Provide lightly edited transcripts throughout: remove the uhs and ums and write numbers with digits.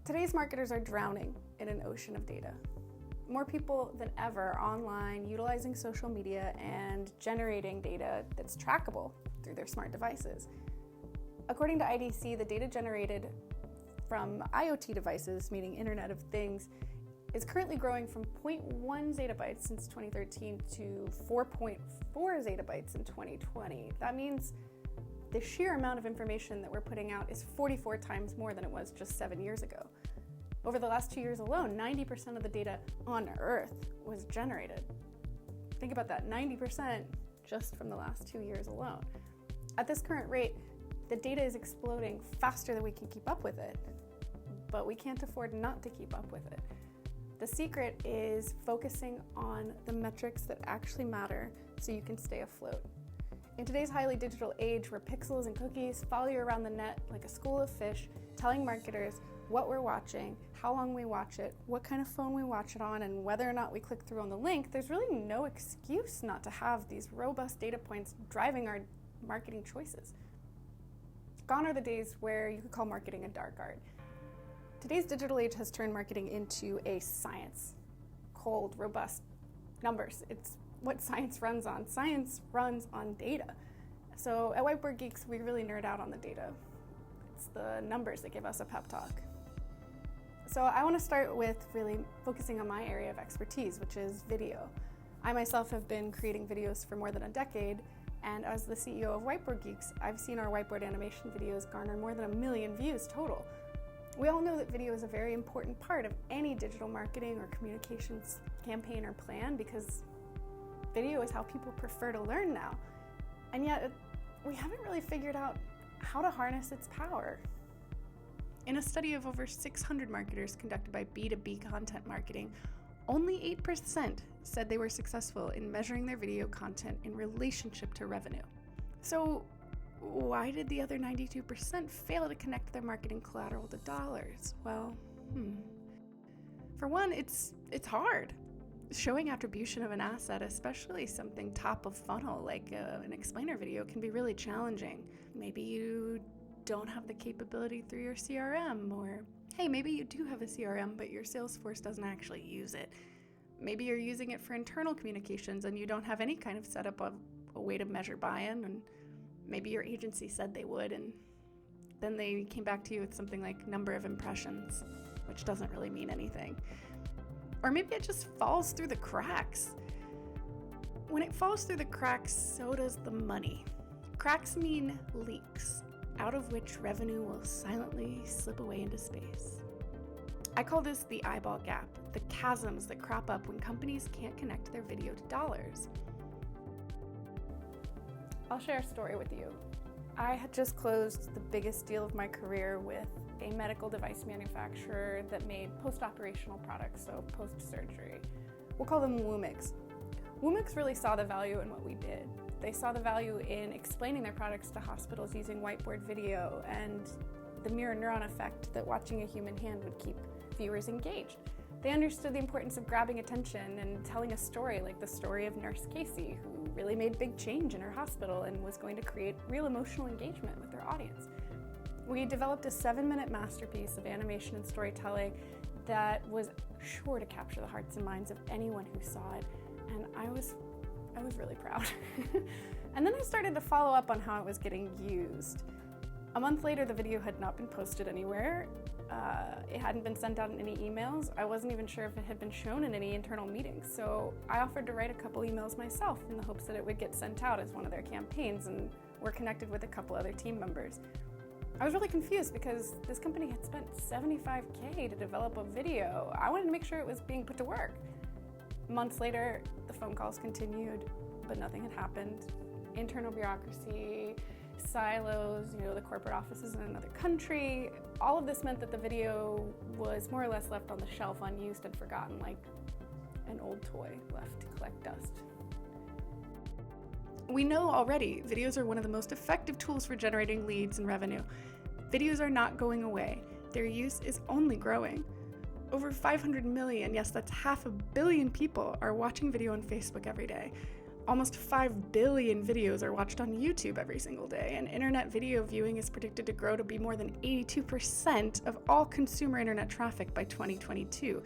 Today's marketers are drowning in an ocean of data. More people than ever are online, utilizing social media and generating data that's trackable through their smart devices. According to IDC, the data generated from IoT devices, meaning Internet of Things, is currently growing from 0.1 zettabytes since 2013 to 4.4 zettabytes in 2020. That means the sheer amount of information that we're putting out is 44 times more than it was just 7 years ago. Over the last 2 years alone, 90% of the data on Earth was generated. Think about that, 90% just from the last 2 years alone. At this current rate, the data is exploding faster than we can keep up with it, but we can't afford not to keep up with it. The secret is focusing on the metrics that actually matter so you can stay afloat. In today's highly digital age where pixels and cookies follow you around the net like a school of fish, telling marketers what we're watching, how long we watch it, what kind of phone we watch it on, and whether or not we click through on the link, there's really no excuse not to have these robust data points driving our marketing choices. Gone are the days where you could call marketing a dark art. Today's digital age has turned marketing into a science. Cold, robust numbers. It's what science runs on. Science runs on data. So at Whiteboard Geeks, we really nerd out on the data. It's the numbers that give us a pep talk. So I want to start with really focusing on my area of expertise, which is video. I myself have been creating videos for more than a decade, and as the CEO of Whiteboard Geeks, I've seen our whiteboard animation videos garner more than 1 million views total. We all know that video is a very important part of any digital marketing or communications campaign or plan because video is how people prefer to learn now. And yet, we haven't really figured out how to harness its power. In a study of over 600 marketers conducted by B2B content marketing, only 8% said they were successful in measuring their video content in relationship to revenue. So why did the other 92% fail to connect their marketing collateral to dollars? Well, for one, it's hard. Showing attribution of an asset, especially something top of funnel like an explainer video, can be really challenging. Maybe you don't have the capability through your CRM, or hey, maybe you do have a CRM, but your sales force doesn't actually use it. Maybe you're using it for internal communications and you don't have any kind of setup of a way to measure buy-in, and maybe your agency said they would, and then they came back to you with something like number of impressions, which doesn't really mean anything. Or maybe it just falls through the cracks. When it falls through the cracks, so does the money. Cracks mean leaks, out of which revenue will silently slip away into space. I call this the eyeball gap, the chasms that crop up when companies can't connect their video to dollars. I'll share a story with you. I had just closed the biggest deal of my career with a medical device manufacturer that made post-operational products, so post-surgery. We'll call them Woomix. Woomix really saw the value in what we did. They saw the value in explaining their products to hospitals using whiteboard video and the mirror neuron effect that watching a human hand would keep viewers engaged. They understood the importance of grabbing attention and telling a story like the story of Nurse Casey, who really made big change in her hospital and was going to create real emotional engagement with their audience. We developed a 7-minute masterpiece of animation and storytelling that was sure to capture the hearts and minds of anyone who saw it, and I was really proud. And then I started to follow up on how it was getting used. A month later, the video had not been posted anywhere. It hadn't been sent out in any emails. I wasn't even sure if it had been shown in any internal meetings. So I offered to write a couple emails myself in the hopes that it would get sent out as one of their campaigns, and were connected with a couple other team members. I was really confused because this company had spent $75K to develop a video. I wanted to make sure it was being put to work. Months later, the phone calls continued, but nothing had happened. Internal bureaucracy, silos, the corporate offices in another country. All of this meant that the video was more or less left on the shelf unused and forgotten, like an old toy left to collect dust. We know already videos are one of the most effective tools for generating leads and revenue. Videos are not going away. Their use is only growing. Over 500 million, yes, that's 500 million people are watching video on Facebook every day. Almost 5 billion videos are watched on YouTube every single day, and internet video viewing is predicted to grow to be more than 82% of all consumer internet traffic by 2022.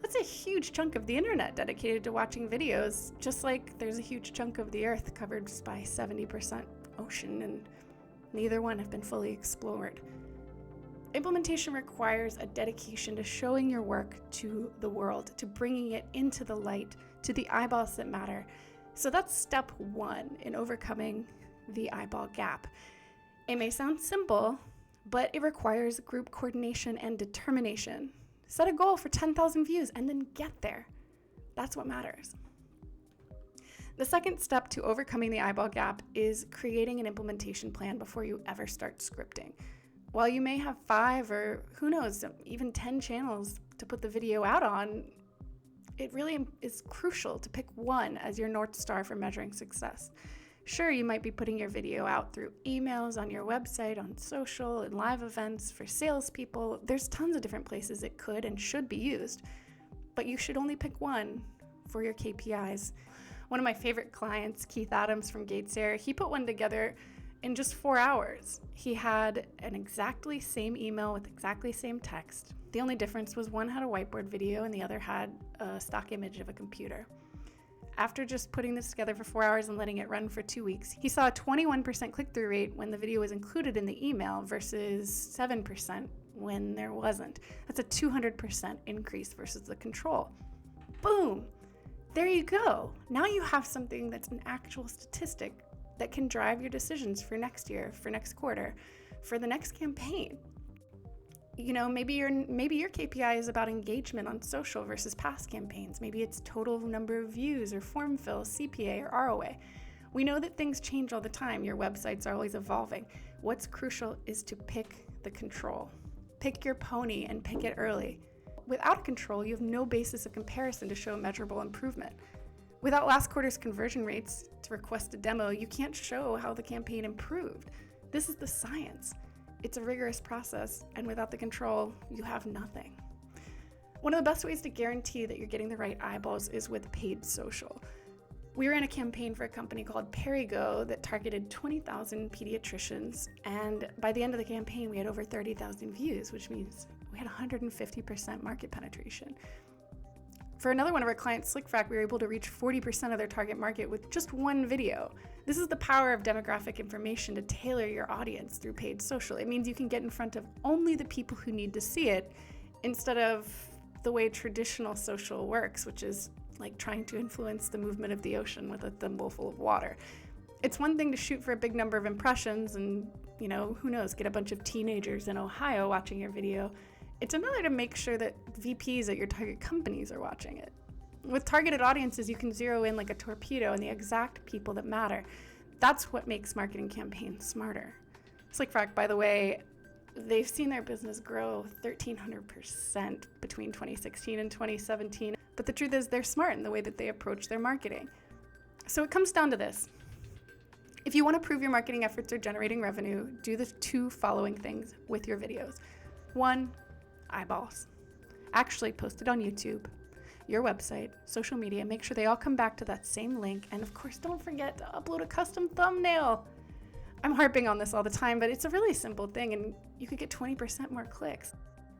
That's a huge chunk of the internet dedicated to watching videos, just like there's a huge chunk of the earth covered by 70% ocean, and neither one have been fully explored. Implementation requires a dedication to showing your work to the world, to bringing it into the light, to the eyeballs that matter. So that's step one in overcoming the eyeball gap. It may sound simple, but it requires group coordination and determination. Set a goal for 10,000 views and then get there. That's what matters. The second step to overcoming the eyeball gap is creating an implementation plan before you ever start scripting. While you may have 5 or who knows, even 10 channels to put the video out on, it really is crucial to pick one as your North Star for measuring success. Sure, you might be putting your video out through emails, on your website, on social, and live events for salespeople. There's tons of different places it could and should be used, but you should only pick one for your KPIs. One of my favorite clients, Keith Adams from Gates Air, he put one together in just 4 hours. He had an exactly same email with exactly same text. The only difference was one had a whiteboard video and the other had a stock image of a computer. After just putting this together for 4 hours and letting it run for 2 weeks, he saw a 21% click-through rate when the video was included in the email versus 7% when there wasn't. That's a 200% increase versus the control. Boom! There you go. Now you have something that's an actual statistic that can drive your decisions for next year, for next quarter, for the next campaign. You know, maybe your KPI is about engagement on social versus past campaigns. Maybe it's total number of views or form fills, CPA or ROA. We know that things change all the time. Your websites are always evolving. What's crucial is to pick the control. Pick your pony and pick it early. Without control, you have no basis of comparison to show measurable improvement. Without last quarter's conversion rates to request a demo, you can't show how the campaign improved. This is the science. It's a rigorous process, and without the control, you have nothing. One of the best ways to guarantee that you're getting the right eyeballs is with paid social. We ran a campaign for a company called Perigo that targeted 20,000 pediatricians, and by the end of the campaign, we had over 30,000 views, which means we had 150% market penetration. For another one of our clients, SlickFrac, we were able to reach 40% of their target market with just one video. This is the power of demographic information to tailor your audience through paid social. It means you can get in front of only the people who need to see it instead of the way traditional social works, which is like trying to influence the movement of the ocean with a thimbleful of water. It's one thing to shoot for a big number of impressions and, you know, who knows, get a bunch of teenagers in Ohio watching your video. It's another to make sure that VPs at your target companies are watching it. With targeted audiences, you can zero in like a torpedo on the exact people that matter. That's what makes marketing campaigns smarter. SlickFrac, by the way, they've seen their business grow 1,300% between 2016 and 2017. But the truth is they're smart in the way that they approach their marketing. So it comes down to this. If you want to prove your marketing efforts are generating revenue, do the 2 following things with your videos. 1, eyeballs. Actually post it on YouTube, your website, social media. Make sure they all come back to that same link. And of course, don't forget to upload a custom thumbnail. I'm harping on this all the time, but it's a really simple thing and you could get 20% more clicks.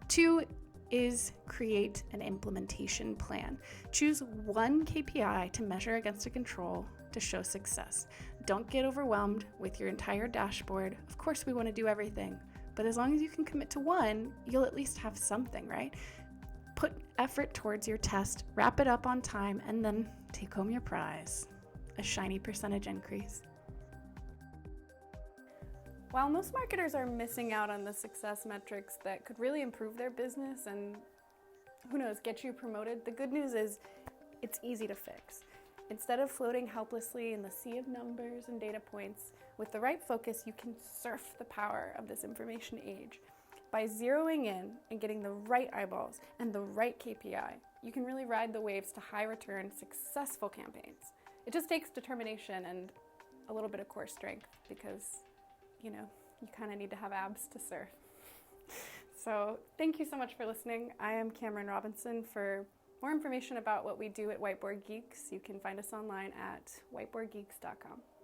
2 is create an implementation plan. Choose one KPI to measure against a control to show success. Don't get overwhelmed with your entire dashboard. Of course, we want to do everything, but as long as you can commit to one, you'll at least have something, right? Put effort towards your test, wrap it up on time, and then take home your prize, a shiny percentage increase. While most marketers are missing out on the success metrics that could really improve their business and, who knows, get you promoted, the good news is it's easy to fix. Instead of floating helplessly in the sea of numbers and data points, with the right focus, you can surf the power of this information age. By zeroing in and getting the right eyeballs and the right KPI, you can really ride the waves to high return, successful campaigns. It just takes determination and a little bit of core strength because, you know, you kind of need to have abs to surf. So thank you so much for listening. I am Cameron Robinson for More information about what we do at Whiteboard Geeks, you can find us online at whiteboardgeeks.com.